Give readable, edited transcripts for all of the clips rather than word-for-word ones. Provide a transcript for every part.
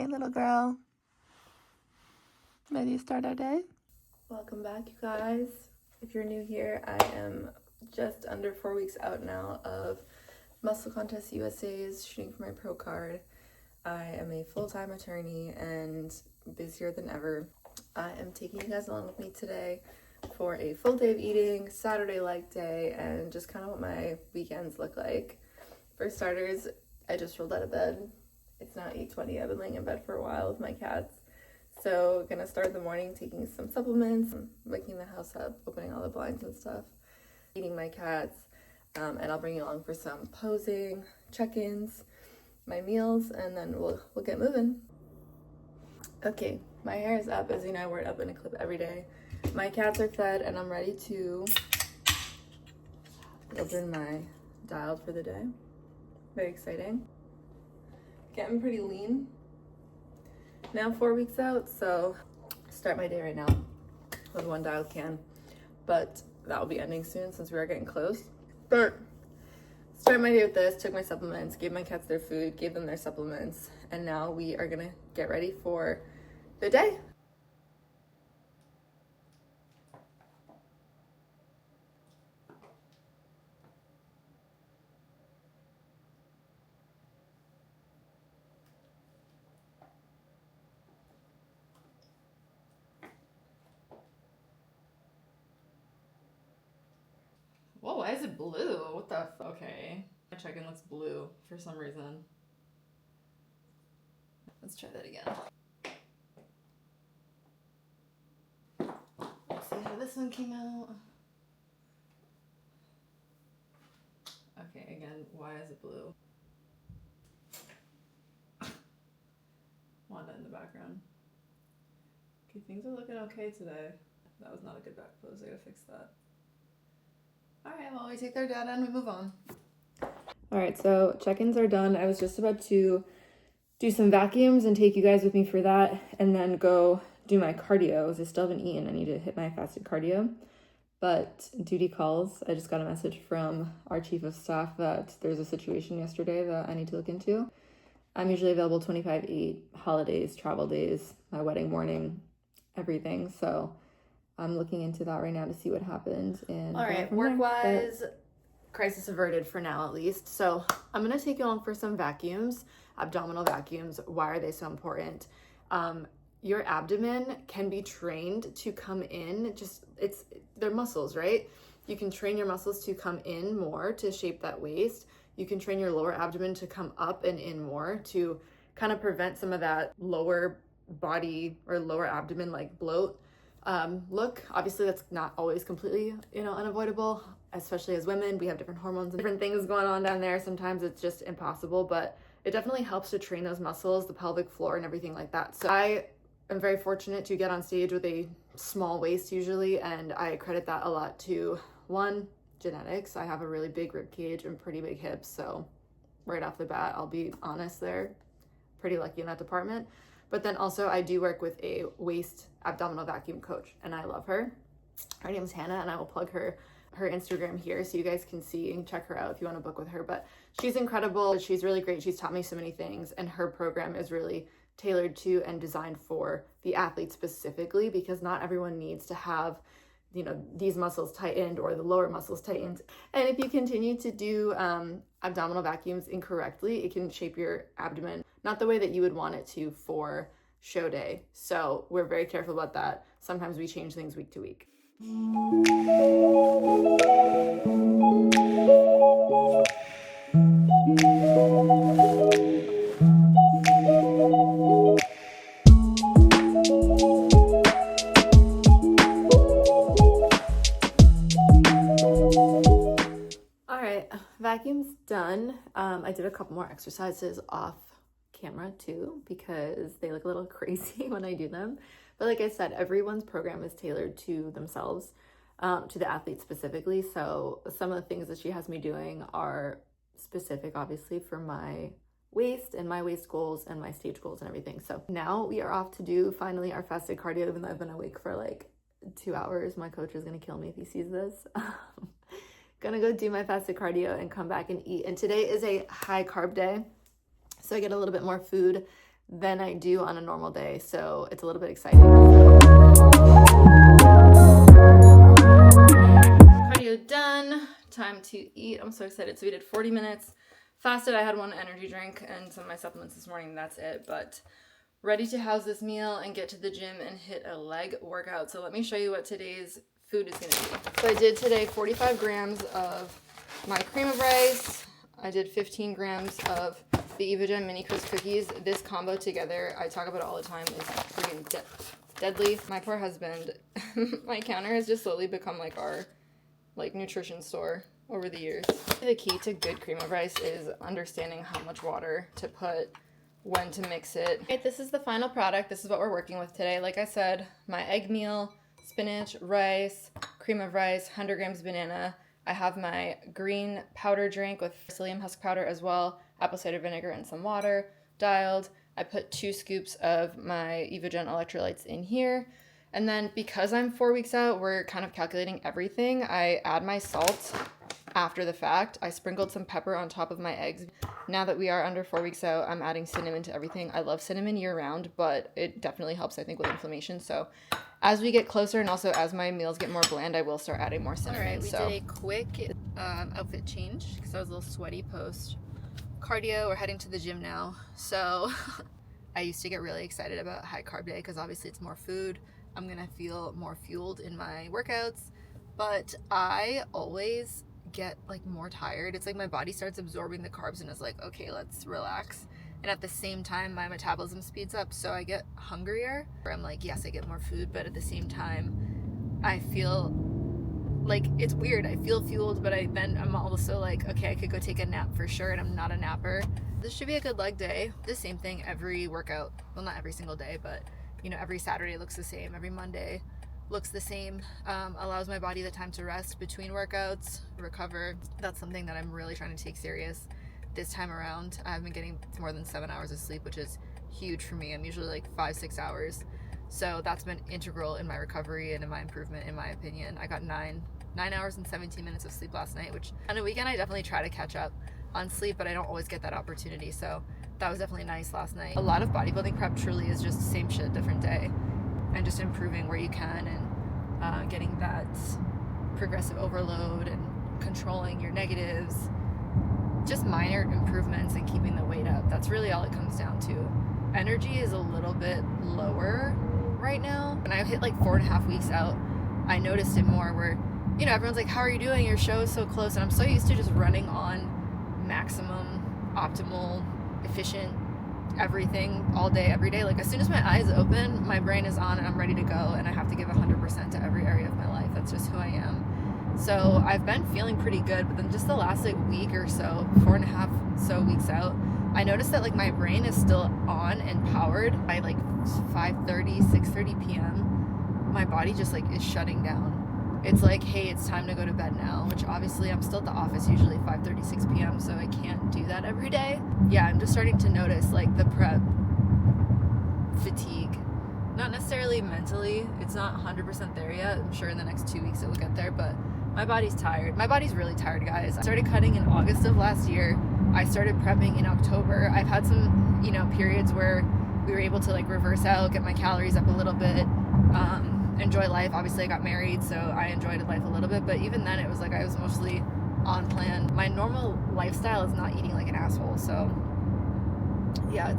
Hey, little girl. Ready to start our day? Welcome back, you guys. If you're new here, I am just under 4 weeks out now of Muscle Contest USA's shooting for my pro card. I am a full-time attorney and busier than ever. I am taking you guys along with me today for a full day of eating, Saturday leg day, and just kind of what my weekends look like. For starters, I just rolled out of bed. It's now 8:20. I've been laying in bed for a while with my cats. So gonna start the morning taking some supplements, waking the house up, opening all the blinds and stuff, feeding my cats, and I'll bring you along for some posing, check-ins, my meals, and then we'll get moving. Okay, my hair is up. As you know, I wear it up in a clip every day. My cats are fed and I'm ready to open my dial for the day. Very exciting. Getting pretty lean. Now 4 weeks out, so start my day right now with one dialed can, but that will be ending soon since we are getting close. But start my day with this, took my supplements, gave my cats their food, gave them their supplements, and now we are gonna get ready for the day. Whoa, why is it blue? What the okay. My check-in looks blue for some reason. Let's try that again. Let's see how this one came out. Okay, again, why is it blue? Wanda in the background. Okay, things are looking okay today. That was not a good back pose. I gotta fix that. Alright, well, we take their data and we move on. Alright, so check-ins are done. I was just about to do some vacuums and take you guys with me for that, and then go do my cardio. I still haven't eaten. I need to hit my fasted cardio. But duty calls. I just got a message from our chief of staff that there's a situation yesterday that I need to look into. I'm usually available 25/8, holidays, travel days, my wedding morning, everything. So I'm looking into that right now to see what happens. And all right, work-wise, crisis averted for now at least. So I'm gonna take you on for some vacuums, abdominal vacuums. Why are they so important? Your abdomen can be trained to come in. They're muscles, right? You can train your muscles to come in more to shape that waist. You can train your lower abdomen to come up and in more to kind of prevent some of that lower body or lower abdomen like bloat look. Obviously that's not always completely, unavoidable, especially as women. We have different hormones and different things going on down there. Sometimes it's just impossible, but it definitely helps to train those muscles, the pelvic floor and everything like that. So I am very fortunate to get on stage with a small waist usually, and I credit that a lot to, one, genetics. I have a really big rib cage and pretty big hips, so right off the bat, I'll be honest there, pretty lucky in that department. But then also I do work with a waist abdominal vacuum coach, and I love her. Her name is Hannah, and I will plug her Instagram here so you guys can see and check her out if you want to book with her. But she's incredible. She's really great. She's taught me so many things, and her program is really tailored to and designed for the athlete specifically, because not everyone needs to have these muscles tightened or the lower muscles tightened. And if you continue to do abdominal vacuums incorrectly, it can shape your abdomen not the way that you would want it to for show day. So we're very careful about that. Sometimes we change things week to week. Vacuum's done. I did a couple more exercises off camera too because they look a little crazy when I do them. But like I said, everyone's program is tailored to themselves, to the athlete specifically. So some of the things that she has me doing are specific, obviously, for my waist and my waist goals and my stage goals and everything. So now we are off to do finally our fasted cardio, even though I've been awake for like 2 hours. My coach is going to kill me if he sees this. Gonna go do my fasted cardio and come back and eat. And today is a high carb day, so I get a little bit more food than I do on a normal day. So it's a little bit exciting. Cardio done. Time to eat. I'm so excited. So we did 40 minutes. Fasted. I had one energy drink and some of my supplements this morning. That's it. But ready to house this meal and get to the gym and hit a leg workout. So let me show you what today's food is going to be. So I did today 45 grams of my cream of rice. I did 15 grams of the Evogen mini crisp cookies. This combo together, I talk about it all the time, is freaking deadly. My poor husband, my counter has just slowly become like our nutrition store over the years. The key to good cream of rice is understanding how much water to put, when to mix it. Okay, this is the final product. This is what we're working with today. Like I said, my egg meal, spinach, rice, cream of rice, 100 grams banana. I have my green powder drink with psyllium husk powder as well, apple cider vinegar and some water, dialed. I put 2 scoops of my Evogen electrolytes in here. And then because I'm 4 weeks out, we're kind of calculating everything. I add my salt after the fact. I sprinkled some pepper on top of my eggs. Now that we are under 4 weeks out, I'm adding cinnamon to everything. I love cinnamon year round, but it definitely helps, I think, with inflammation. So as we get closer and also as my meals get more bland, I will start adding more cinnamon. All right, we did a quick outfit change because I was a little sweaty post cardio. We're heading to the gym now. So I used to get really excited about high carb day because obviously it's more food. I'm gonna feel more fueled in my workouts, but I always get like more tired. It's like my body starts absorbing the carbs and is like, okay, let's relax. And at the same time, my metabolism speeds up, so I get hungrier. I'm like, yes, I get more food, but at the same time, I feel like it's weird. I feel fueled, but I'm also like, okay, I could go take a nap for sure, and I'm not a napper. This should be a good leg day. The same thing every workout. Well, not every single day, but every Saturday looks the same. Every Monday looks the same. Allows my body the time to rest between workouts, recover. That's something that I'm really trying to take serious this time around. I've been getting more than 7 hours of sleep, which is huge for me. I'm usually like 5-6 hours. So that's been integral in my recovery and in my improvement, in my opinion. I got 9 hours and 17 minutes of sleep last night, which on a weekend I definitely try to catch up on sleep, but I don't always get that opportunity. So that was definitely nice last night. A lot of bodybuilding prep truly is just same shit, different day, and just improving where you can and getting that progressive overload and controlling your negatives. Just minor improvements and keeping the weight up. That's really all it comes down to. Energy is a little bit lower right now. When I hit like 4.5 weeks out, I noticed it more where, everyone's like, how are you doing? Your show is so close. And I'm so used to just running on maximum, optimal, efficient, everything all day, every day. Like as soon as my eyes open, my brain is on and I'm ready to go. And I have to give 100% to every area of my life. That's just who I am. So I've been feeling pretty good, but then just the last week or so, 4.5 so weeks out, I noticed that my brain is still on and powered by 5:30, 6:30 p.m. My body just is shutting down. It's like, hey, it's time to go to bed now, which obviously I'm still at the office usually 5:30, 6 p.m. so I can't do that every day. Yeah, I'm just starting to notice the prep fatigue. Not necessarily mentally, it's not 100% there yet. I'm sure in the next 2 weeks it will get there, but my body's tired. My body's really tired, guys. I started cutting in August of last year. I started prepping in October. I've had some, periods where we were able to reverse out, get my calories up a little bit, enjoy life. Obviously I got married, so I enjoyed life a little bit, but even then it was I was mostly on plan. My normal lifestyle is not eating like an asshole, so yeah,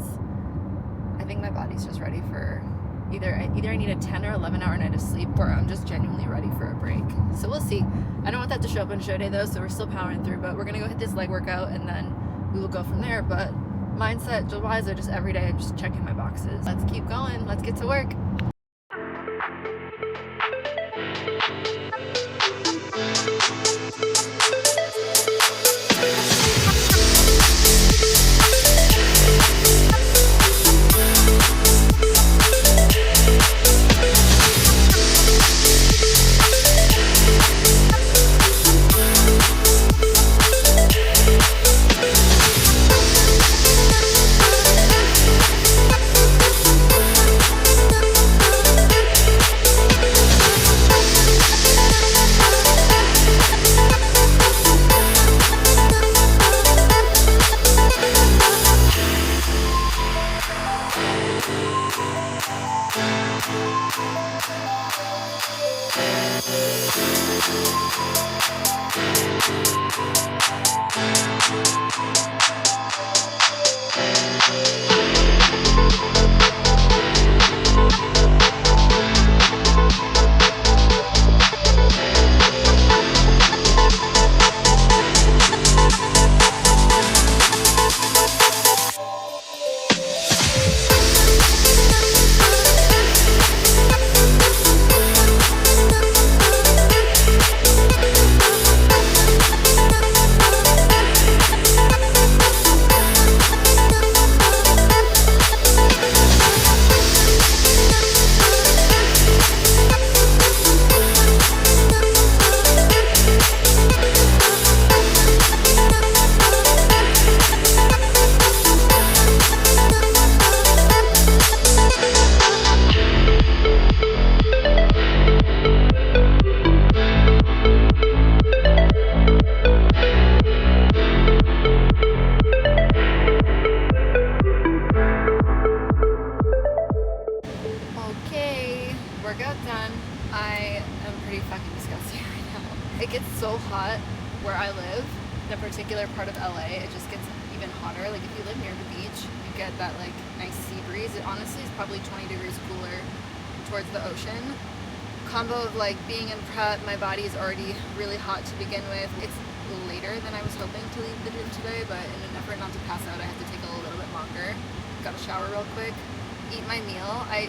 I think my body's just ready for either I need a 10 or 11 hour night of sleep, or I'm just genuinely ready for a break. So we'll see. I don't want that to show up on show day though, so we're still powering through, but we're gonna go hit this leg workout and then we will go from there. But mindset wise, just every day I'm just checking my boxes. Let's keep going. Let's get to work. Workout done. I am pretty fucking disgusting right now. It gets so hot where I live, in a particular part of LA, it just gets even hotter. Like if you live near the beach, you get that like nice sea breeze. It honestly is probably 20 degrees cooler towards the ocean. Combo of like being in prep, my body is already really hot to begin with. It's later than I was hoping to leave the gym today, but in an effort not to pass out, I have to take a little bit longer. Got to shower real quick, eat my meal. I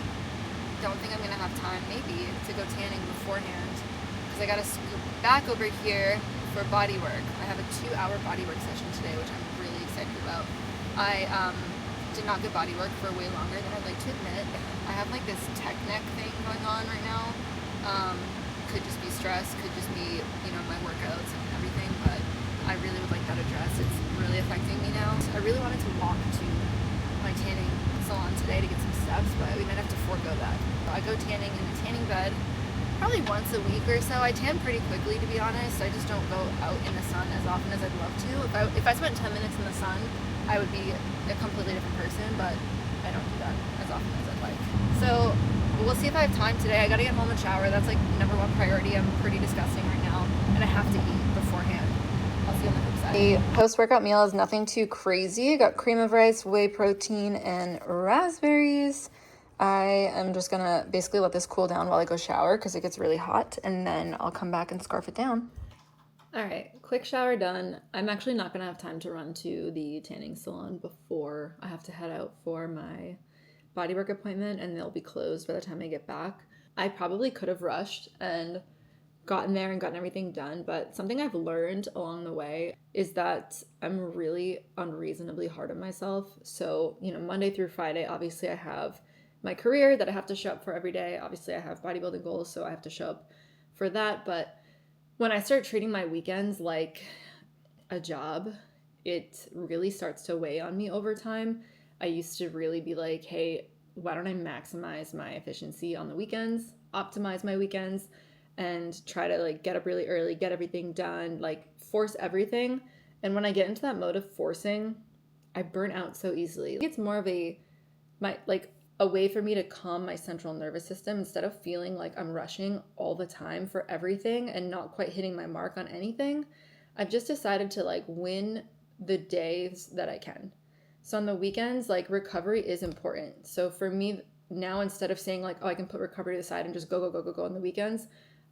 don't think I'm gonna have time maybe to go tanning beforehand because I gotta scoop back over here for Bodywork. I have a 2-hour Bodywork session today, which I'm really excited about. I did not get Bodywork for way longer than I'd like to admit. I have like this tech neck thing going on right now. Could just be stress, could just be, you know, my workouts and everything, but I really would like that addressed. It's really affecting me now. I really wanted to walk to my tanning salon today to get some steps, but we might have to forego that. I go tanning in a tanning bed probably once a week or so. I tan pretty quickly, to be honest. I just don't go out in the sun as often as I'd love to. If I spent 10 minutes in the sun, I would be a completely different person, but I don't do that as often as I'd like. So we'll see if I have time today. I gotta get home and shower. That's like number one priority. I'm pretty disgusting right now, and I have to eat beforehand. I'll see you on the flip side. The post-workout meal is nothing too crazy. I got cream of rice, whey protein, and raspberries. I am just gonna basically let this cool down while I go shower because it gets really hot, and then I'll come back and scarf it down. All right, quick shower done. I'm actually not gonna have time to run to the tanning salon before I have to head out for my Bodywork appointment, and they'll be closed by the time I get back. I probably could have rushed and gotten there and gotten everything done, but something I've learned along the way is that I'm really unreasonably hard on myself. So, you know, Monday through Friday, obviously I have my career that I have to show up for every day. Obviously I have bodybuilding goals, so I have to show up for that. But when I start treating my weekends like a job, it really starts to weigh on me over time. I used to really be like, hey, why don't I maximize my efficiency on the weekends, optimize my weekends, and try to like get up really early, get everything done, like force everything. And when I get into that mode of forcing, I burn out so easily. It's more of a way for me to calm my central nervous system instead of feeling like I'm rushing all the time for everything and not quite hitting my mark on anything. I've just decided to like win the days that I can. So on the weekends, like recovery is important. So for me now, instead of saying like, oh, I can put recovery to the side and just go on the weekends,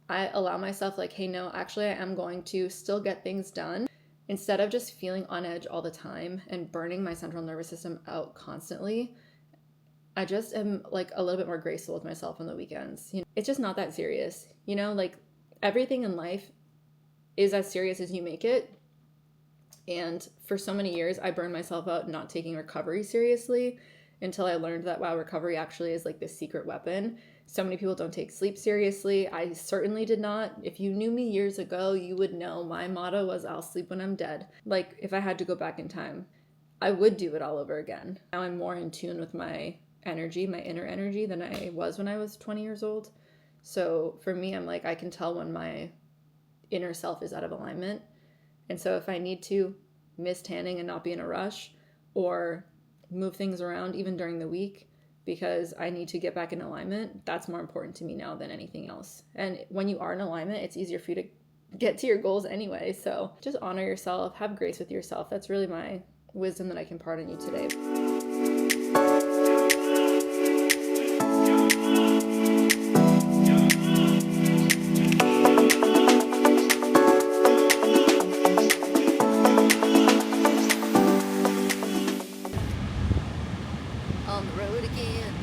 I allow myself like, hey, no, actually I am going to still get things done. Instead of just feeling on edge all the time and burning my central nervous system out constantly, I just am like a little bit more graceful with myself on the weekends. You know, it's just not that serious. You know, like everything in life is as serious as you make it. And for so many years, I burned myself out not taking recovery seriously until I learned that, wow, recovery actually is like this secret weapon. So many people don't take sleep seriously. I certainly did not. If you knew me years ago, you would know my motto was, I'll sleep when I'm dead. Like if I had to go back in time, I would do it all over again. Now I'm more in tune with my energy, my inner energy, than I was when I was 20 years old. So for me, I'm like, I can tell when my inner self is out of alignment. And so if I need to miss tanning and not be in a rush or move things around even during the week, because I need to get back in alignment. That's more important to me now than anything else. And when you are in alignment, it's easier for you to get to your goals anyway. So just honor yourself, have grace with yourself. That's really my wisdom that I can impart on you today. On the road again.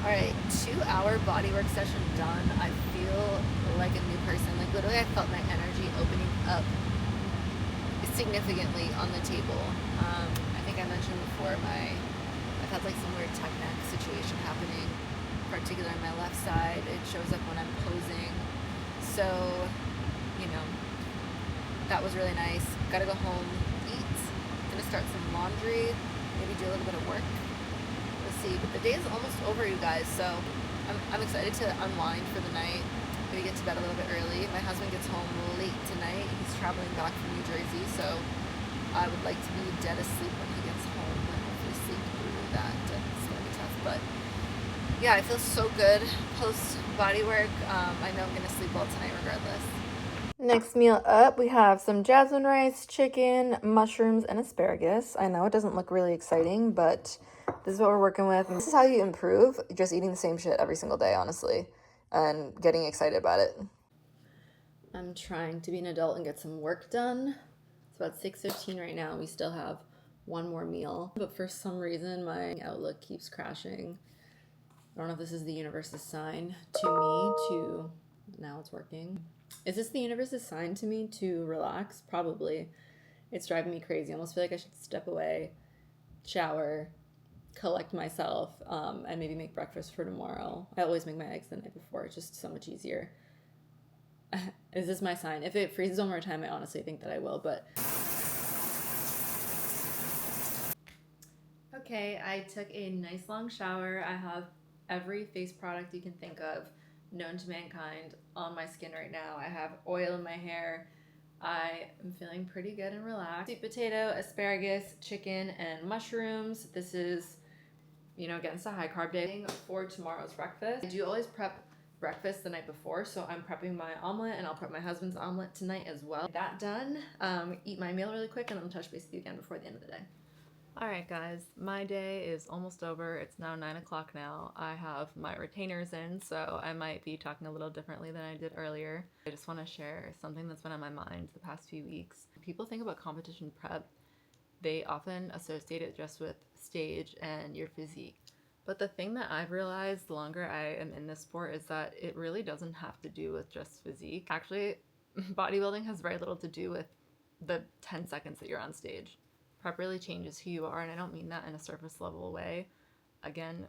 All right, 2-hour bodywork session done. I feel like a new person. Like literally I felt my energy opening up significantly on the table. I think I mentioned before I've had like some weird tech neck situation happening, particularly on my left side. It shows up when I'm posing. So, that was really nice. Gotta go home, eat. Gonna start some laundry, maybe do a little bit of work. See, but the day is almost over, you guys, so I'm excited to unwind for the night, maybe get to bed a little bit early. My husband gets home late tonight. He's traveling back from New Jersey, so I would like to be dead asleep when he gets home and hopefully sleep through that. It's going to be tough, but yeah, I feel so good post body work. I know I'm going to sleep well tonight regardless. Next meal up, we have some jasmine rice, chicken, mushrooms, and asparagus. I know it doesn't look really exciting, but this is what we're working with. And this is how you improve, just eating the same shit every single day, honestly, and getting excited about it. I'm trying to be an adult and get some work done. It's about 6:15 right now. We still have one more meal, but for some reason, my outlook keeps crashing. I don't know if this is the universe's sign to me to... Now it's working. Is this the universe's sign to me to relax? Probably. It's driving me crazy. I almost feel like I should step away, shower, collect myself, and maybe make breakfast for tomorrow. I always make my eggs the night before. It's just so much easier. Is this my sign? If it freezes one more time, I honestly think that I will, but... Okay, I took a nice long shower. I have every face product you can think of known to mankind on my skin right now. I have oil in my hair. I am feeling pretty good and relaxed. Sweet potato, asparagus, chicken, and mushrooms. This is, against a high carb day for tomorrow's breakfast. I do always prep breakfast the night before, so I'm prepping my omelet, and I'll prep my husband's omelet tonight as well. That done, eat my meal really quick, and then I'll touch base with you again before the end of the day. All right, guys, my day is almost over. It's now 9 o'clock now. I have my retainers in, so I might be talking a little differently than I did earlier. I just want to share something that's been on my mind the past few weeks. People think about competition prep. They often associate it just with stage and your physique. But the thing that I've realized the longer I am in this sport is that it really doesn't have to do with just physique. Actually, bodybuilding has very little to do with the 10 seconds that you're on stage. Prep really changes who you are, and I don't mean that in a surface level way. Again,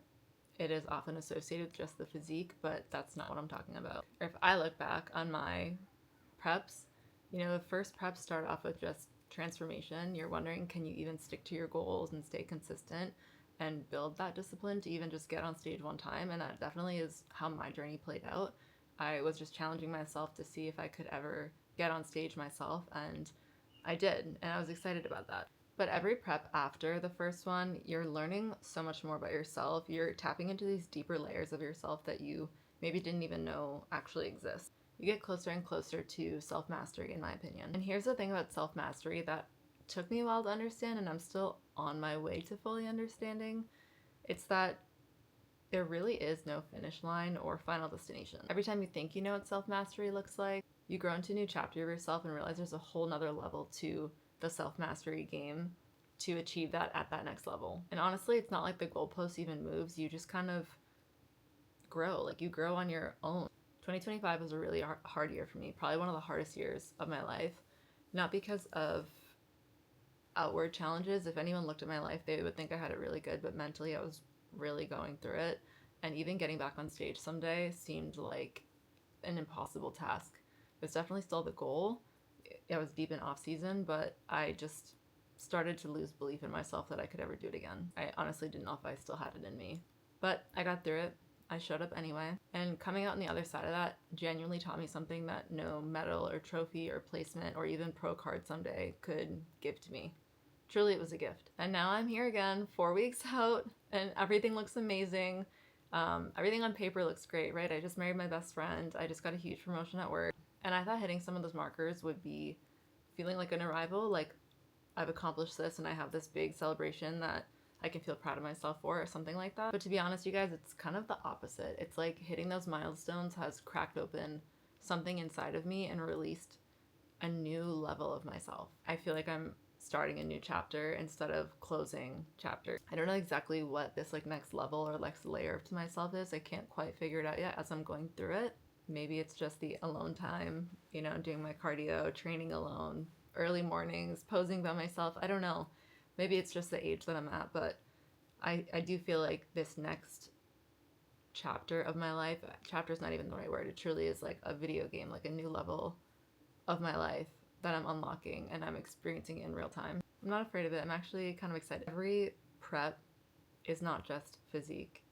it is often associated with just the physique, but that's not what I'm talking about. If I look back on my preps, the first preps start off with just transformation. You're wondering, can you even stick to your goals and stay consistent and build that discipline to even just get on stage one time? And that definitely is how my journey played out. I was just challenging myself to see if I could ever get on stage myself, and I did, and I was excited about that. But every prep after the first one, you're learning so much more about yourself. You're tapping into these deeper layers of yourself that you maybe didn't even know actually exist. You get closer and closer to self-mastery, in my opinion. And here's the thing about self-mastery that took me a while to understand, and I'm still on my way to fully understanding. It's that there really is no finish line or final destination. Every time you think you know what self-mastery looks like, you grow into a new chapter of yourself and realize there's a whole nother level to the self-mastery game to achieve that at that next level. And honestly, it's not like the goalpost even moves. You just kind of grow. Like, you grow on your own. 2025 was a really hard year for me. Probably one of the hardest years of my life. Not because of outward challenges. If anyone looked at my life, they would think I had it really good, but mentally I was really going through it. And even getting back on stage someday seemed like an impossible task. It was definitely still the goal. I was deep in off season, but I just started to lose belief in myself that I could ever do it again. I honestly didn't know if I still had it in me, but I got through it. I showed up anyway, and coming out on the other side of that genuinely taught me something that no medal or trophy or placement or even pro card someday could give to me. Truly, it was a gift. And now I'm here again, 4 weeks out, and everything looks amazing. Everything on paper looks great, right? I just married my best friend. I just got a huge promotion at work. And I thought hitting some of those markers would be feeling like an arrival, like I've accomplished this and I have this big celebration that I can feel proud of myself for or something like that. But to be honest, you guys, it's kind of the opposite. It's like hitting those milestones has cracked open something inside of me and released a new level of myself. I feel like I'm starting a new chapter instead of closing chapter. I don't know exactly what this like next level or next layer to myself is. I can't quite figure it out yet as I'm going through it. Maybe it's just the alone time, you know, doing my cardio, training alone, early mornings, posing by myself. I don't know. Maybe it's just the age that I'm at, but I do feel like this next chapter of my life, chapter is not even the right word. It truly is like a video game, like a new level of my life that I'm unlocking and I'm experiencing in real time. I'm not afraid of it. I'm actually kind of excited. Every prep is not just physique.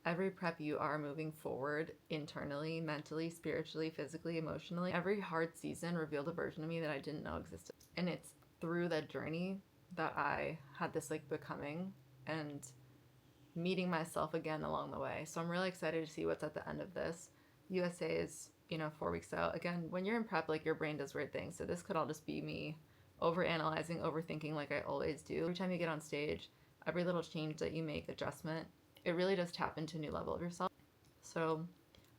Every prep you are moving forward internally, mentally, spiritually, physically, emotionally. Every hard season revealed a version of me that I didn't know existed. And it's through that journey that I had this like becoming and meeting myself again along the way. So I'm really excited to see what's at the end of this. USA is, you know, 4 weeks out. Again, when you're in prep, like your brain does weird things. So this could all just be me overanalyzing, overthinking like I always do. Every time you get on stage, every little change that you make, adjustment, it really does tap into a new level of yourself. So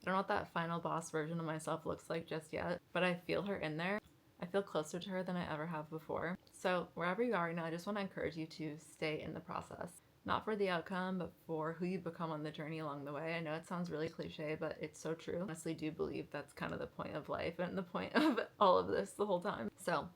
I don't know what that final boss version of myself looks like just yet, but I feel her in there. I feel closer to her than I ever have before. So wherever you are right now, I just want to encourage you to stay in the process. Not for the outcome, but for who you become on the journey along the way. I know it sounds really cliche, but it's so true. I honestly do believe that's kind of the point of life and the point of all of this the whole time. So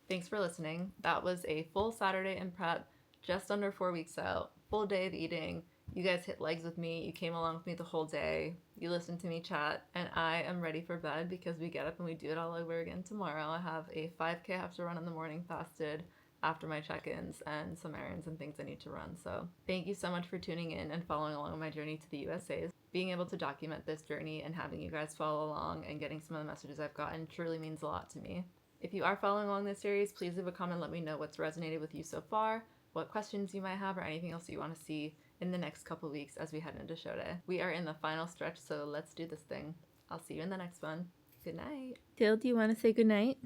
thanks for listening. That was a full Saturday in prep, just under 4 weeks out, full day of eating. You guys hit legs with me. You came along with me the whole day. You listened to me chat, and I am ready for bed because we get up and we do it all over again tomorrow. I have a 5K I have to run in the morning fasted after my check-ins and some errands and things I need to run. So thank you so much for tuning in and following along on my journey to the USAs. Being able to document this journey and having you guys follow along and getting some of the messages I've gotten truly means a lot to me. If you are following along this series, please leave a comment. Let me know what's resonated with you so far, what questions you might have, or anything else you want to see in the next couple weeks as we head into show day. We are in the final stretch, so let's do this thing. I'll see you in the next one. Good night. Dale, do you want to say good night?